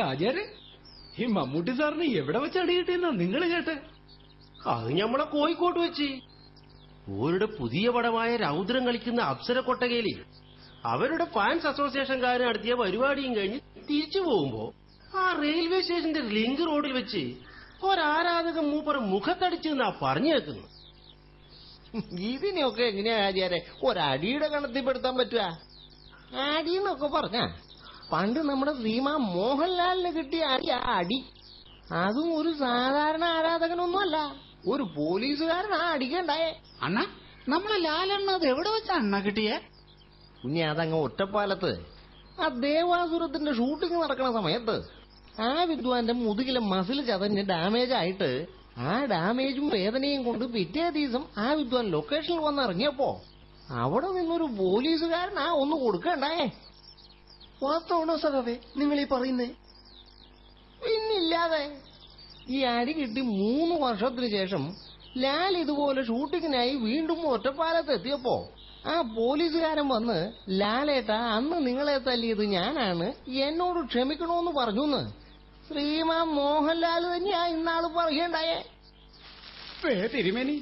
ആചാര്യ, ഈ മമ്മൂട്ടി സാറിന് എവിടെ വെച്ച് അടി കിട്ടിയെന്നാ നിങ്ങൾ കേട്ടെ? അത് ഞമ്മളെ കോഴിക്കോട്ട് വെച്ച് ഓരുടെ പുതിയ പടമായ രൗദ്രം കളിക്കുന്ന അപ്സര കൊട്ടകയില് അവരുടെ ഫാൻസ് അസോസിയേഷൻകാരൻ നടത്തിയ പരിപാടിയും കഴിഞ്ഞ് തിരിച്ചു പോകുമ്പോ ആ റെയിൽവേ സ്റ്റേഷന്റെ ലിങ്ക് റോഡിൽ വെച്ച് ഒരാരാധകൻ മൂപ്പർ മുഖത്തടിച്ചെന്നാ പറഞ്ഞു കേൾക്കുന്നു. ഇതിനെയൊക്കെ എങ്ങനെയാ ആചാര്യ ഒരടിയുടെ കണത്തിൽപ്പെടുത്താൻ പറ്റുക? അടിന്നൊക്കെ പറഞ്ഞ പണ്ട് നമ്മുടെ ശ്രീമാൻ മോഹൻലാലിന് കിട്ടിയ അടി. അതും ഒരു സാധാരണ ആരാധകനൊന്നുമല്ല, ഒരു പോലീസുകാരനാ അടിക്കണ്ടായേ. അണ്ണ, നമ്മളെ ലാലെണ്ണ അത് എവിടെ വെച്ചാ അണ്ണ കിട്ടിയേ? കുഞ്ഞെ, അതങ്ങ് ഒറ്റപ്പാലത്ത് ആ ദേവാസുരത്തിന്റെ ഷൂട്ടിംഗ് നടക്കുന്ന സമയത്ത് ആ വിദ്വാന്റെ മുതുകിലെ മസിൽ ചതഞ്ഞ് ഡാമേജ് ആയിട്ട് ആ ഡാമേജും വേദനയും കൊണ്ട് പിറ്റേ ദിവസം ആ വിദ്വാൻ ലൊക്കേഷനിൽ വന്നിറങ്ങിയപ്പോ അവിടെ നിന്നൊരു പോലീസുകാരൻ ഒന്ന് കൊടുക്കണ്ടായേ. വാസ്തവണോ സഖാവേ നിങ്ങൾ ഈ പറയുന്നേ? പിന്നില്ലാതെ. ഈ അടി കിട്ടി 3 വർഷത്തിന് ശേഷം ലാൽ ഇതുപോലെ ഷൂട്ടിങ്ങിനായി വീണ്ടും ഒറ്റപ്പാലത്ത് എത്തിയപ്പോ ആ പോലീസുകാരൻ വന്ന്, ലാലേട്ട, അന്ന് നിങ്ങളെ തല്ലിയത് ഞാനാണ്, എന്നോട് ക്ഷമിക്കണോന്ന് പറഞ്ഞുന്ന് ശ്രീമാൻ മോഹൻലാൽ തന്നെയാ ഇന്നാള് പറയണ്ടായേ. തിരുമേനി,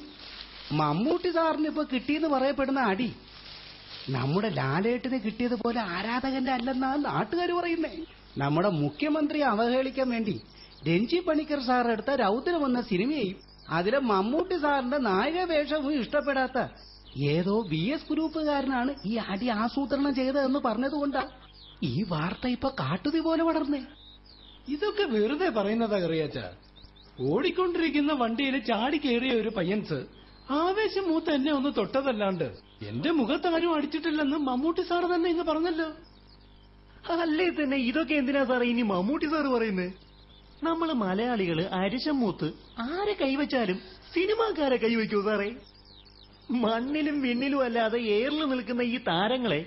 മമ്മൂട്ടി സാറിന് ഇപ്പൊ കിട്ടിയെന്ന് പറയപ്പെടുന്ന അടി നമ്മുടെ ലാലേട്ടിന് കിട്ടിയതുപോലെ ആരാധകന്റെ അല്ലെന്നാ നാട്ടുകാർ പറയുന്നേ. നമ്മുടെ മുഖ്യമന്ത്രിയെ അവഹേളിക്കാൻ വേണ്ടി രഞ്ജി പണിക്കർ സാർ എടുത്ത രൗദ്രം എന്ന സിനിമയെയും അതിലെ മമ്മൂട്ടി സാറിന്റെ നായക വേഷവും ഇഷ്ടപ്പെടാത്ത ഏതോ BS ഗ്രൂപ്പുകാരനാണ് ഈ അടി ആസൂത്രണം ചെയ്തതെന്ന് പറഞ്ഞതുകൊണ്ടാ ഈ വാർത്ത ഇപ്പൊ കാട്ടുതീ പോലെ വളർന്നേ. ഇതൊക്കെ വെറുതെ പറയുന്നതാ കറിയാച്ച. ഓടിക്കൊണ്ടിരിക്കുന്ന വണ്ടിയിൽ ചാടി കയറിയ ഒരു പയ്യൻസ് ആവേശം മൂത്ത് എന്നെ ഒന്ന് തൊട്ടതല്ലാണ്ട് എന്റെ മുഖത്താരും അടിച്ചിട്ടില്ലെന്ന് മമ്മൂട്ടി സാർ തന്നെ ഇങ്ങ് പറഞ്ഞല്ലോ. അല്ലേ തന്നെ ഇതൊക്കെ എന്തിനാ സാറേ ഇനി മമ്മൂട്ടി സാറ് പറയുന്നത്? നമ്മള് മലയാളികള് അരിശം മൂത്ത് ആരെ കൈവച്ചാലും സിനിമാക്കാരെ കൈവയ്ക്കൂ സാറേ. മണ്ണിലും വിണ്ണിലും അല്ലാതെ എയറിൽ നിൽക്കുന്ന ഈ താരങ്ങളെ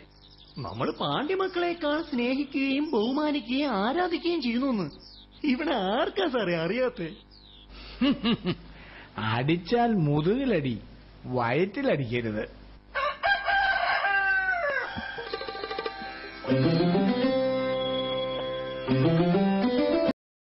നമ്മൾ പാണ്ഡ്യമക്കളെക്കാൾ സ്നേഹിക്കുകയും ബഹുമാനിക്കുകയും ആരാധിക്കുകയും ചെയ്യുന്നു. ഇവിടെ ആർക്കാ സാറേ അറിയാത്തെ? അടിച്ചാൽ മുതുകിലടി, വയറ്റിലടിക്കരുത്. Thank you.